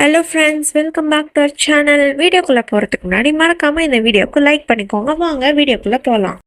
Hello friends, welcome back to our channel. வீடியோக்குள்ளே போகிறதுக்கு முன்னாடி மறக்காமல் இந்த வீடியோக்கு லைக் பண்ணிக்கோங்க. வாங்க வீடியோக்குள்ளே போகலாம்.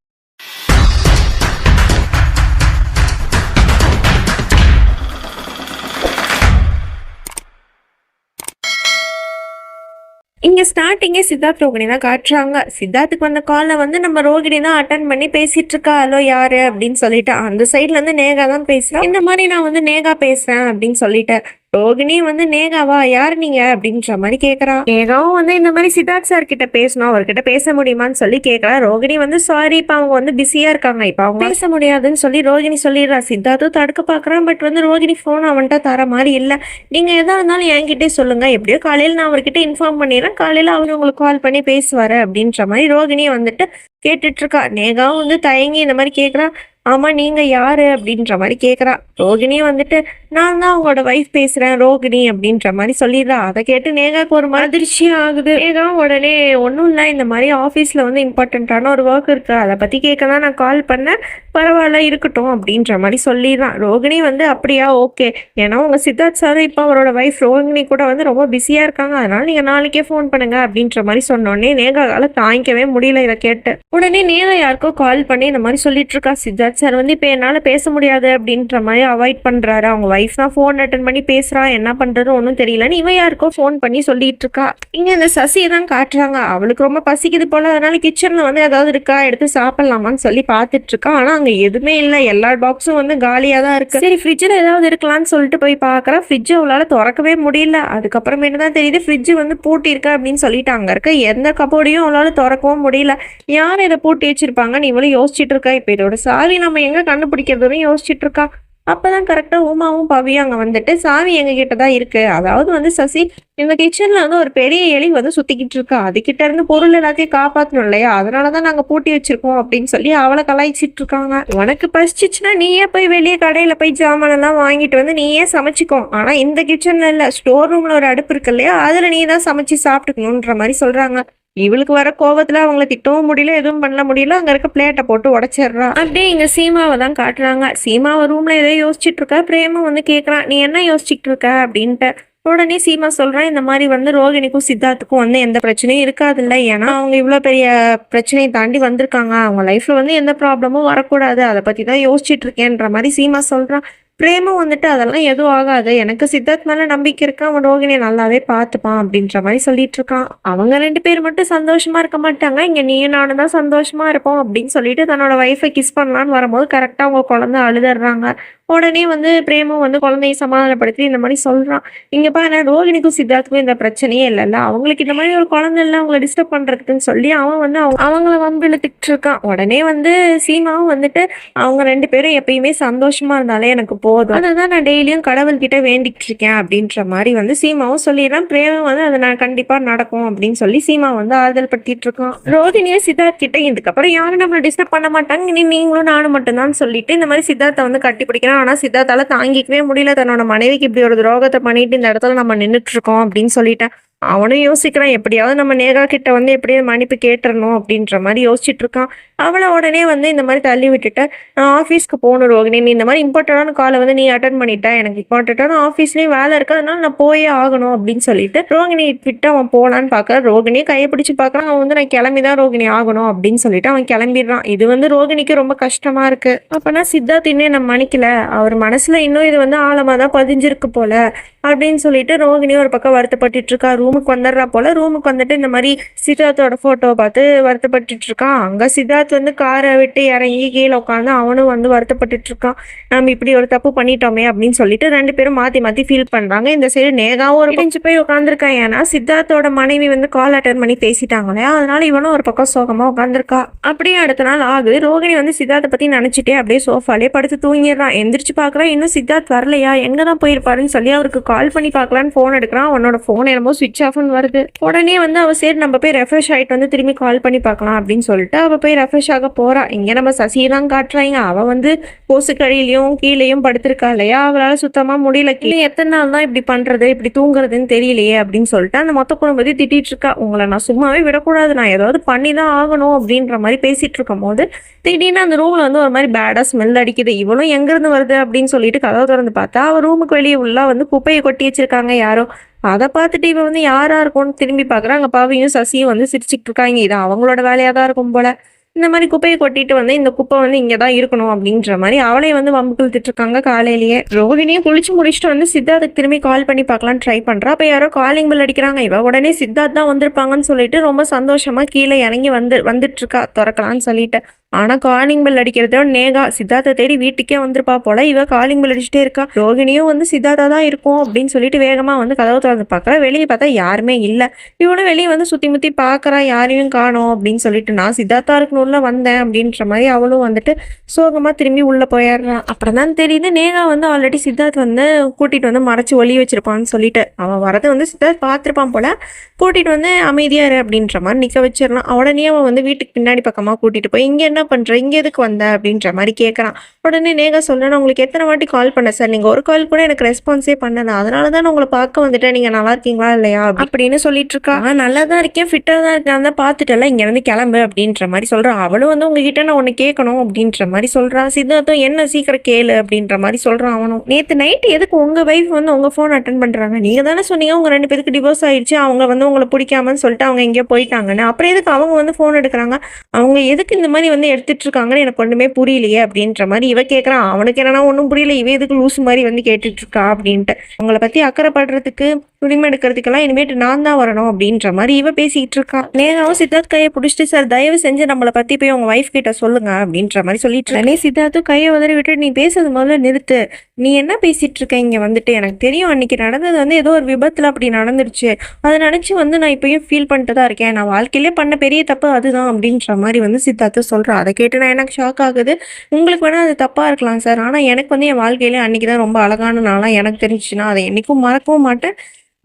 இங்கே ஸ்டார்டிங்கே சித்தார்த் ரோகிணி தான் காட்டுறாங்க. சித்தார்த்துக்கு வந்த காலில் வந்து நம்ம ரோகிணி தான் அட்டன் பண்ணி பேசிட்டு இருக்கா. ஹலோ யாரு அப்படின்னு சொல்லிட்டு அந்த சைட்ல இருந்து நேகா தான் பேசுறேன். இந்த மாதிரி நான் வந்து நேகா பேசுறேன் அப்படின்னு சொல்லிட்டேன். ரோகிணி வந்து நேகாவா யார் நீங்க அப்படின்ற மாதிரி கேக்குறா. நேகாவும் வந்து இந்த மாதிரி சித்தார்த் சார் கிட்ட பேசணும், அவர்கிட்ட பேச முடியுமான்னு சொல்லி கேட்கறா. ரோகிணி வந்து சாரி, இப்ப அவங்க வந்து பிஸியா இருக்காங்க, இப்ப அவங்க பேச முடியாதுன்னு சொல்லி ரோகிணி சொல்லிடுறா. சித்தார்த்தும் தடுக்க பாக்குறான். பட் வந்து ரோகிணி போன் அவன்கிட்ட தர மாதிரி இல்ல. நீங்க எதா இருந்தாலும் என்கிட்டே சொல்லுங்க, எப்படியோ காலையில நான் அவர்கிட்ட இன்ஃபார்ம் பண்ணிடுறேன், காலையில அவரு உங்களுக்கு கால் பண்ணி பேசுவாரு அப்படின்ற மாதிரி ரோகிணியை வந்துட்டு கேட்டுட்டு இருக்கா. நேகாவும் வந்து தயங்கி இந்த மாதிரி கேக்குறா. ஆமா நீங்க யாரு அப்படின்ற மாதிரி கேக்குறா. ரோகிணி வந்துட்டு நான் தான் அவங்களோட வைஃப் பேசுறேன் ரோகிணி அப்படின்ற மாதிரி சொல்லிடுறா. அதை கேட்டு நேகாக்கு ஒரு மாதிரி அதிர்ச்சி ஆகுது. நேகா உடனே ஒன்றும் இல்லை, இந்த மாதிரி ஆஃபீஸில் வந்து இம்பார்ட்டண்ட்டான ஒரு ஒர்க் இருக்கு, அதை பற்றி கேட்க தான் நான் கால் பண்ணேன், பரவாயில்ல இருக்கட்டும் அப்படின்ற மாதிரி சொல்லிடுறான். ரோகிணி வந்து அப்படியா ஓகே, ஏன்னா உங்க சித்தார்த் சார் இப்போ அவரோட வைஃப் ரோகிணி கூட வந்து ரொம்ப பிஸியாக இருக்காங்க, அதனால நீங்கள் நாளைக்கே ஃபோன் பண்ணுங்க அப்படின்ற மாதிரி சொன்னோடனே நேகாவால் தாங்கிக்கவே முடியல. இதை கேட்டு உடனே நேகா யாருக்கோ கால் பண்ணி இந்த மாதிரி சொல்லிட்டு இருக்கா. சித்தார்த் சார் வந்து இப்போ என்னால் பேச முடியாது அப்படின்ற மாதிரி அவாய்ட் பண்ணுறாரு, அவங்க வைஃப் தான் ஃபோன் அட்டன் பண்ணி பேசுறா, என்ன பண்றது ஒன்றும் தெரியலன்னு இவன் யாருக்கோ ஃபோன் பண்ணி சொல்லிட்டு இருக்கா. இங்க இந்த சசியை தான் காட்டுறாங்க. அவளுக்கு ரொம்ப பசிக்குது போல, அதனால கிச்சன்ல வந்து ஏதாவது இருக்கா எடுத்து சாப்பிடலாமான்னு சொல்லி பார்த்துட்டு இருக்கா. ஆனா அங்க எதுவுமே இல்லை, எல்லா பாக்ஸும் வந்து காலியா தான் இருக்கு. சரி ஃப்ரிட்ஜில் ஏதாவது இருக்கலாம்னு சொல்லிட்டு போய் பார்க்கறா. ஃப்ரிட்ஜ் அவளால திறக்கவே முடியல. அதுக்கப்புறமேட்டு தான் தெரியுது ஃப்ரிட்ஜ் வந்து பூட்டி இருக்கா அப்படின்னு சொல்லிட்டு அங்க இருக்க எந்த கபோர்டையும் அவளால திறக்கவும் முடியல. யார் இதை பூட்டி வச்சிருப்பாங்கன்னு இவளும் யோசிச்சுட்டு இருக்கா. இப்போ இதோட சாவி நம்ம எங்க கண்டுபிடிக்கிறதுன்னு யோசிச்சுட்டு இருக்கா. அப்பதான் கரெக்டா உமாவும் பவியும் அங்க வந்துட்டு சாவி எங்க கிட்டதான் இருக்கு, அதாவது வந்து சசி இந்த கிச்சன்ல வந்து ஒரு பெரிய எலி வந்து சுத்திக்கிட்டு இருக்கா, அதுகிட்ட இருந்து பொருள் எல்லாத்தையும் காப்பாத்தணும் இல்லையா, அதனாலதான் நாங்க பூட்டி வச்சிருக்கோம் அப்படின்னு சொல்லி அவளை கலாய்ச்சிட்டு இருக்காங்க. உனக்கு பசிச்சுன்னா நீயே போய் வெளியே கடையில போய் ஜாமான் எல்லாம் வாங்கிட்டு வந்து நீயே சமைச்சிக்கோ, ஆனா இந்த கிச்சன்ல இல்ல, ஸ்டோர் ரூம்ல ஒரு அடுப்பு இருக்கு இல்லையா, அதுல நீ தான் சமைச்சு சாப்பிட்டுக்கணும்ன்ற மாதிரி சொல்றாங்க. இவளுக்கு வர கோபத்துல அவங்கள திட்டவும் முடியல, எதுவும் பண்ண முடியல, அங்க இருக்க பிளேட்டை போட்டு உடச்சிடுறா. அப்படியே இங்க சீமாவை தான் காட்டுறாங்க. சீமாவை ரூம்ல ஏதோ யோசிச்சுட்டு இருக்கா. பிரேமும் வந்து கேக்குறான், நீ என்ன யோசிச்சுட்டு இருக்க அப்படின்ட்டு. உடனே சீமா சொல்றான், இந்த மாதிரி வந்து ரோகிணிக்கும் சித்தார்த்துக்கும் வந்து எந்த பிரச்சனையும் இருக்காது இல்லை, ஏன்னா அவங்க இவ்வளவு பெரிய பிரச்சனையை தாண்டி வந்திருக்காங்க, அவங்க லைஃப்ல வந்து எந்த ப்ராப்ளமும் வரக்கூடாது, அதை பத்தி தான் யோசிச்சுட்டு இருக்கேன்ற மாதிரி சீமா சொல்றான். பிரேமும் வந்துட்டு அதெல்லாம் எதுவும் ஆகாது, எனக்கு சித்தார்த் மேல நம்பிக்கை இருக்கு, அவன் ரோகிணியை நல்லாவே பார்த்துப்பான் அப்படின்ற மாதிரி சொல்லிட்டு இருக்கான். அவங்க 2 பேர் மட்டும் சந்தோஷமா இருக்க மாட்டாங்க, இங்க நீயும் நானும் தான் சந்தோஷமா இருப்போம் அப்படின்னு சொல்லிட்டு தன்னோட வைஃபை கிஸ் பண்ணலான்னு வரும்போது கரெக்டா அவங்க குழந்தை அழுதுறாங்க. உடனே வந்து பிரேமும் வந்து குழந்தையை சமாதானப்படுத்தி இந்த மாதிரி சொல்றான், இங்க பாரு ரோகிணிக்கும் சித்தார்த்துக்கும் இந்த பிரச்சனையே இல்லைல்ல, அவங்களுக்கு இந்த மாதிரி ஒரு குழந்தை இல்லை அவங்களை டிஸ்டர்ப் பண்றதுக்குன்னு சொல்லி அவன் வந்து அவங்கள வந்து இழுத்துக்கிட்டு இருக்கான். உடனே வந்து சீமாவும் வந்துட்டு அவங்க 2 பேரும் எப்பயுமே சந்தோஷமா இருந்தாலே எனக்கு போதும், அதுதான் நான் டெய்லியும் கடவுள்கிட்ட வேண்டிக்கிட்டு இருக்கேன் அப்படின்ற மாதிரி வந்து சீமாவும் சொல்லிடுறான். பிரேமும் வந்து அதை நான் கண்டிப்பா நடக்கும் அப்படின்னு சொல்லி சீமா வந்து ஆறுதல் படுத்திட்டு இருக்கான். ரோகிணியை சித்தார்த் கிட்ட இதுக்கப்புறம் யாரும் நம்மளை டிஸ்டர்ப் பண்ண மாட்டாங்க, நீங்களும் நானும் மட்டும்தான் சொல்லிட்டு இந்த மாதிரி சித்தார்த்தை வந்து கட்டி பிடிக்கிறான். ஆனா சித்தார்த்தால தாங்கிக்கவே முடியல, தன்னோட மனைவிக்கு இப்படி ஒரு துரோகத்தை பண்ணிட்டு இந்த இடத்துல நம்ம நின்றுட்டு இருக்கோம் அப்படின்னு சொல்லிட்டேன். அவனும் யோசிக்கிறான், எப்படியாவது நம்ம நேகா கிட்ட வந்து எப்படியாவது மன்னிப்பு கேட்டுறணும் அப்படின்ற மாதிரி யோசிச்சுட்டு இருக்கான். அவளை உடனே வந்து இந்த மாதிரி தள்ளி விட்டுட்டு, நான் ஆஃபீஸ்க்கு போகணும் ரோகிணி, நீ இந்த மாதிரி இம்பார்ட்டண்டான காலை வந்து நீ அட்டன் பண்ணிட்ட, எனக்கு இம்பார்ட்டண்டான ஆஃபீஸ்லேயும் வேலை இருக்கு, அதனால நான் போயே ஆகணும் அப்படின்னு சொல்லிட்டு ரோகிணி விட்டு அவன் போகலான்னு பார்க்க ரோகிணியை கையை பிடிச்சி பார்க்கறான். அவன் வந்து நான் கிளம்பிதான் ரோகிணி ஆகணும் அப்படின்னு சொல்லிட்டு அவன் கிளம்பிடுறான். இது வந்து ரோகிணிக்கு ரொம்ப கஷ்டமா இருக்கு. அப்பனா சித்தார்த் இன்னும் நம்ம மன்னிக்கல, அவர் மனசுல இன்னும் இது வந்து ஆழமா தான் பதிஞ்சிருக்கு போல அப்படின்னு சொல்லிட்டு ரோகிணி ஒரு பக்கம் வருத்தப்பட்டு இருக்கா. ரூமுக்கு வந்துடுறா போல. ரூமுக்கு வந்துட்டு இந்த மாதிரி சித்தார்த்தோட போட்டோவை பார்த்து வருத்தப்பட்டு இருக்கான். அங்க சித்தார்த் வந்து காரை விட்டு இறங்கி கீழே உட்காந்து அவனும் வந்து வருத்தப்பட்டு இருக்கான், நம்ம இப்படி ஒரு தப்பு பண்ணிட்டோமே அப்படின்னு சொல்லிட்டு 2 பேரும் மாத்தி மாத்தி ஃபீல் பண்றாங்க. இந்த சைடு நேகாவும் ஒரு இடிஞ்சு போய் உட்காந்துருக்கான், ஏன்னா சித்தார்த்தோட மனைவி வந்து கால் அட்டன் பண்ணி பேசிட்டாங்களே, அதனால இவனும் ஒரு பக்கம் சோகமா உட்காந்துருக்கா. அப்படியே அடுத்த நாள் ஆகுது. ரோகிணி வந்து சித்தார்த்தை பத்தி நினைச்சிட்டே அப்படியே சோஃபாலே படுத்து தூங்கிடுறான். எந்திரிச்சு பாக்குறான், இன்னும் சித்தார்த் வரலையா, எங்கதான் போயிருப்பாருன்னு சொல்லி அவருக்கு கால் பண்ணி பார்க்கலான்னு போன் எடுக்கிறான். அவனோட போன் என்னமோ சுவிட்ச் ஆஃப்னு வருது. உடனே வந்து அவ சரி நம்ம போய் ரெஃப்ரெஷ் ஆயிட்டு வந்து திரும்பி கால் பண்ணி பார்க்கலாம் அப்படின்னு சொல்லிட்டு அவ போய் ரெஃப்ரெஷ் ஆக போறா. இங்க நம்ம சசியெல்லாம் காட்டுறாங்க. அவ வந்து கொசுக்கடியிலையும் கீழேயும் படுத்திருக்கா இல்லையா, அவளால சுத்தமா முடியல, கீழே எத்தனை நாள் தான் இப்படி பண்றது, இப்படி தூங்குறதுன்னு தெரியலையே அப்படின்னு சொல்லிட்டு அந்த மொத்த குடும்பத்தை திட்டிட்டு இருக்கா. உங்களை நான் சும்மாவே விடக்கூடாது, நான் ஏதாவது பண்ணி தான் ஆகணும் அப்படின்ற மாதிரி பேசிட்டு இருக்கும் போது திடீர்னு அந்த ரூம்ல வந்து ஒரு மாதிரி பேடா ஸ்மெல் அடிக்குது. இவளும் எங்க இருந்து வருது அப்படின்னு சொல்லிட்டு கதவை திறந்து பார்த்தா அவ ரூமுக்கு வெளியே உள்ள வந்து குப்பையை கொட்டி வச்சிருக்காங்க யாரோ. அத பார்த்துட்டு இவ வந்து யாரா இருக்கும்னு திரும்பி பார்க்குறா. அங்க பவியும், சசியும் வந்து சிரிச்சுட்டு இருக்காங்க. இது அவங்களோட வேலையா தான் இருக்கும் போல. இந்த மாரி குப்பைய கொட்டிட்டு வந்து, இந்த குப்பை வந்து இங்க தான் இருக்கணும் அப்டின்ற மாரி அவளையும் வந்து வம்புக்கு இழுத்துட்டு இருக்காங்க காலையிலேயே. ரோகிணியும் குளிச்சு முடிச்சுட்டு வந்து சித்தார்த்துக்கு திரும்பி கால் பண்ணி பார்க்கலான்னு ட்ரை பண்றா. அப்ப யாரோ காலிங் பெல் அடிக்கிறாங்க. இவ உடனே சித்தார்த் தான் வந்திருப்பாங்கன்னு சொல்லிட்டு ரொம்ப சந்தோஷமா கீழ இறங்கி வந்துட்டு இருக்கா தொறக்கலான்னு சொல்லிட்டு. ஆனா காலிங் பெல் அடிக்கிறதோட நேகா சித்தார்த்த தேடி வீட்டுக்கே வந்திருப்பா போல. இவ காலிங் பெல் அடிச்சுட்டே இருக்கா. ரோகிணியும் வந்து சித்தார்த்தா தான் இருக்கும் அப்படின்னு சொல்லிட்டு வேகமா வந்து கதவு திறந்து பார்க்கறா. வெளியே பார்த்தா யாருமே இல்ல. இவனும் வெளியே வந்து சுத்தி முத்தி பார்க்கறா, யாரையும் காணோம் அப்படின்னு சொல்லிட்டு. நான் சித்தார்த்தா இருக்கணும்ல வந்தேன் அப்படின்ற மாதிரி அவளும் வந்துட்டு சோகமா திரும்பி உள்ள போயிடுறான். அப்புறம் தான் தெரியுது நேகா வந்து ஆல்ரெடி சித்தார்த் வந்து கூட்டிட்டு வந்து மறைச்சு ஒளி வச்சிருப்பான்னு சொல்லிட்டு. அவன் வரதை வந்து சித்தார்த் பார்த்திருப்பான் போல. கூட்டிட்டு வந்து அமைதியா இரு அப்படின்ற மாதிரி நிக்க வச்சிடறான். உடனே அவன் வந்து வீட்டுக்கு பின்னாடி பக்கமா கூட்டிட்டு போய் இங்க என்ன பண்ற, இங்க எதுக்கு வந்த அப்படின்ற மாதிரி கேட்கறான். உடனே நேகா சொல்றேன், உங்களுக்கு எத்தனை வாட்டி கால் பண்ண சார், நீங்க ஒரு கால் கூட எனக்கு ரெஸ்பான்ஸே பண்ணல, அதனாலதான் உங்களை பார்க்க வந்துட்டேன், நீங்க நல்லா இருக்கீங்களா இல்லையா அப்படின்னு சொல்லிட்டு இருக்கா. நல்லா தான் இருக்கேன், ஃபிட்டா தான் இருக்கேன், தான் பார்த்துட்டல, இங்க இருந்து கிளம்பு அப்படின்ற மாதிரி சொல்றான். அவளும் வந்து உங்ககிட்ட நான் ஒண்ணு கேட்கணும் அப்படின்ற மாதிரி சொல்றான். சித்தார்த்தும் என்ன சீக்கிரம் கேளு அப்படின்ற மாதிரி சொல்றான். அவனும் நேத்து நைட் எதுக்கு உங்க வைஃப் வந்து உங்க போன் அட்டன் பண்றாங்க, நீங்க தானே சொன்னீங்க உங்க 2 பேருக்கு டிவோர்ஸ் ஆயிடுச்சு, அவங்க வந்து உங்களை பிடிக்காமன்னு சொல்லிட்டு அவங்க எங்கேயோ போயிட்டாங்கன்னு, அப்புறம் எதுக்கு அவங்க வந்து போன் எடுக்கிறாங்க, அவங்க எதுக்கு இந்த மாதிரி வந்து எடுத்துட்டு இருக்காங்கன்னு எனக்கு ஒண்ணுமே புரியலையே அப்படின்ற மாதிரி இவ கேட்கறான். அவனுக்கு என்னன்னா ஒன்றும் புரியல, இவ எதுக்கு லூஸ் மாதிரி வந்து கேட்டுட்டு இருக்கா அப்படின்ட்டு. அவங்கள பத்தி அக்கறைப்படுறதுக்கு உரிமை எடுக்கிறதுக்கெல்லாம் இனிமேட்டு நான் தான் வரணும் அப்படின்ற மாதிரி இவ பேசிட்டு இருக்கா. நேராவும் சித்தார்த் கையை பிடிச்சிட்டு, சார் தயவு செஞ்சு நம்மளை பத்தி போய் உங்க வைஃப் கிட்ட சொல்லுங்க அப்படின்ற மாதிரி சொல்லிட்டு இருக்கே. சித்தார்த்தும் கையை உதறி விட்டு, நீ பேசுறது முதல்ல நிறுத்து, நீ என்ன பேசிட்டு இருக்க இங்க வந்துட்டு, எனக்கு தெரியும் அன்னைக்கு நடந்தது வந்து ஏதோ ஒரு விபத்துல அப்படி நடந்துருச்சு, அதை நினைச்சு வந்து நான் இப்பயும் ஃபீல் பண்ணிட்டு தான் இருக்கேன், நான் வாழ்க்கையிலே பண்ண பெரிய தப்பு அதுதான் அப்படின்ற மாதிரி வந்து சித்தார்த்து சொல்றா. அதை கேட்டு நான் எனக்கு ஷாக் ஆகுது. உங்களுக்கு வேணா அது தப்பா இருக்கலாம் சார், ஆனா எனக்கு வந்து என் வாழ்க்கையிலே அன்னைக்கு தான் ரொம்ப அழகான நாளா எனக்கு தெரிஞ்சுச்சுன்னா அதை என்னைக்கும் மறக்கவும் மாட்டேன்,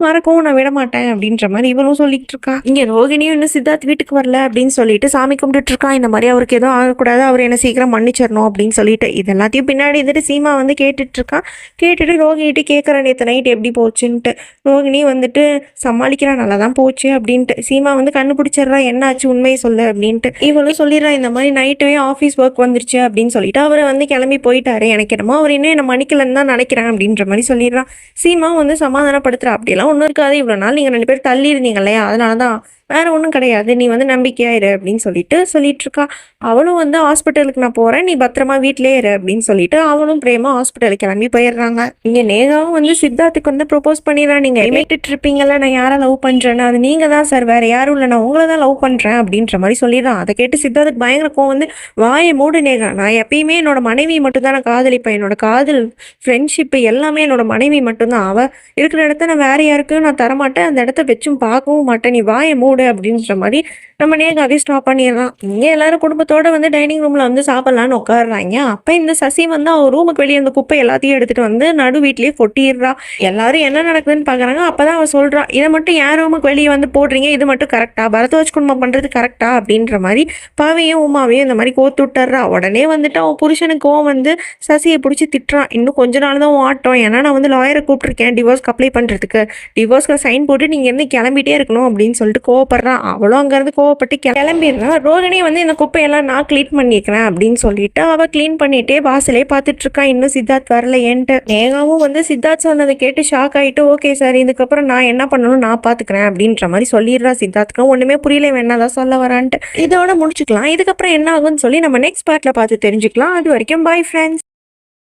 மறக்கவும் நான் விட மாட்டேன் அப்படின்ற மாதிரி இவளும் சொல்லிட்டு இருக்கா. இங்க ரோகிணியும் இன்னும் சித்தார்த் வீட்டுக்கு வரல அப்படின்னு சொல்லிட்டு சாமி கும்பிட்டுட்டு இருக்கா. இந்த மாதிரி அவருக்கு எதுவும் ஆகக்கூடாது, அவர் என்ன சீக்கிரம் மன்னிச்சிடணும் அப்படின்னு சொல்லிட்டு. இது எல்லாத்தையும் பின்னாடி வந்துட்டு சீமா வந்து கேட்டுட்டு இருக்கா. கேட்டுட்டு ரோகிணிட்டு கேட்கற, நேற்று நைட் எப்படி போச்சுன்ட்டு. ரோகிணி வந்துட்டு சமாளிக்கிறா, நல்லா தான் போச்சு அப்படின்ட்டு. சீமா வந்து கண்டுபிடிச்சிடுறா என்ன ஆச்சு உண்மையை சொல்லு அப்படின்ட்டு. இவளும் சொல்லிடுறா, இந்த மாதிரி நைட்டே ஆஃபீஸ் ஒர்க் வந்துருச்சு அப்படின்னு சொல்லிட்டு அவரை வந்து கிளம்பி போயிட்டாரு, எனக்கு என்னமோ அவர் இன்னும் என்ன மன்னிக்கலன்னு தான் நினைக்கிறேன் அப்படின்ற மாதிரி சொல்லிடுறான். சீமா வந்து சமாதானப்படுத்துறா, அப்படியெல்லாம் ஒன்றும் இருக்காது, இவ்வளோ நாள் நீங்கள் 2 பேரும் தள்ளி இருந்தீங்க இல்லையா, அதனால தான், வேற ஒன்றும் கிடையாது, நீ வந்து நம்பிக்கையா இரு அப்படின்னு சொல்லிட்டு இருக்கா. அவளும் வந்து ஹாஸ்பிட்டலுக்கு நான் போறேன், நீ பத்திரமா வீட்டிலே இரு அப்படின்னு சொல்லிட்டு அவளும் பிரேமா ஹாஸ்பிட்டலுக்கு கிளம்பி போயிடுறாங்க. இங்க நேகாவும் வந்து சித்தார்த்துக்கு வந்து ப்ரொபோஸ் பண்ணிடுறான். நீங்க இமேட்டு இருப்பீங்கல்ல, நான் யாரை லவ் பண்றேன்னு, அது நீங்க தான் சார், வேற யாரும் இல்லை, நான் உங்களை தான் லவ் பண்றேன் அப்படின்ற மாதிரி சொல்லிடுறான். அதை கேட்டு சித்தார்த்துக்கு பயங்கர கோவம் வந்து, வாயை மூடு நேகா, நான் எப்பயுமே என்னோட மனைவி மட்டும் தான் நான் காதலிப்பேன், என்னோட காதல் ஃப்ரெண்ட்ஷிப் எல்லாமே என்னோட மனைவி மட்டும்தான், அவ இருக்கிற இடத்த நான் வேற யாருக்கும் நான் தரமாட்டேன், அந்த இடத்த வச்சும் பார்க்கவும் மாட்டேன், நீ வாயை மூடு அப்படின்ற மாதிரி நம்ம நேகாவே ஸ்டாப் பண்ணிடலாம். இங்க எல்லாரும் குடும்பத்தோட வந்து டைனிங் ரூம்ல வந்து சாப்பிடலான்னு உட்காடுறாங்க. அப்ப இந்த சசி வந்து அவ ரூமுக்கு வெளியே அந்த குப்பை எல்லாத்தையும் எடுத்துட்டு வந்து நடு வீட்லயே கொட்டிடுறா. எல்லாரும் என்ன நடக்குதுன்னு பாக்குறாங்க. அப்பதான் அவ சொல்றா, இதை மட்டும் என் ரூமுக்கு வெளியே வந்து போடுறீங்க, இது மட்டும் கரெக்டா, பரதவச் குடும்பம் பண்றது கரெக்டா அப்படின்ற மாதிரி பாவையும் உமாவையும் இந்த மாதிரி கோத்து விட்டுறா. உடனே வந்துட்டு அவன் புருஷனுக்கு கோவம் வந்து சசியை பிடிச்சி திட்டுறான். இன்னும் கொஞ்ச நாள் தான் ஆட்டம், ஏன்னா நான் வந்து லாயரை கூப்பிட்டுருக்கேன் டிவோர்ஸ்க்கு அப்ளை பண்றதுக்கு, டிவோர்ஸ்க்கு சைன் போட்டு நீங்க இருந்து கிளம்பிட்டே இருக்கணும் அப்படின்னு சொல்லிட்டு கோவப்படுறான். அவளும் அங்கிருந்து கோவப்பட்டு கிளம்பிடுறான். ரோகிணி வந்து இந்த குப்பையெல்லாம் நான் கிளீன் பண்ணிக்கிறேன் அப்படின்னு சொல்லிட்டு அவ கிளீன் பண்ணிட்டே வாசலே பார்த்துட்டு இருக்கா. இன்னும் சித்தார்த் வரல ஏன்ட்டு. நேகாவும் வந்து சித்தார்த் சொன்னதை கேட்டு ஷாக் ஆயிட்டு, ஓகே சார், இதுக்கப்புறம் நான் என்ன பண்ணணும் நான் பாத்துக்கிறேன் அப்படின்ற மாதிரி சொல்லிடுறா. சித்தார்த்துக்கு ஒண்ணுமே புரியல, என்னதான் சொல்ல வரான்ட்டு. இதோட முடிச்சுக்கலாம். இதுக்கப்புறம் என்ன ஆகும்னு சொல்லி நம்ம நெக்ஸ்ட் பார்ட்ல பார்த்து தெரிஞ்சுக்கலாம். அது வரைக்கும் பாய் ஃப்ரெண்ட்ஸ்.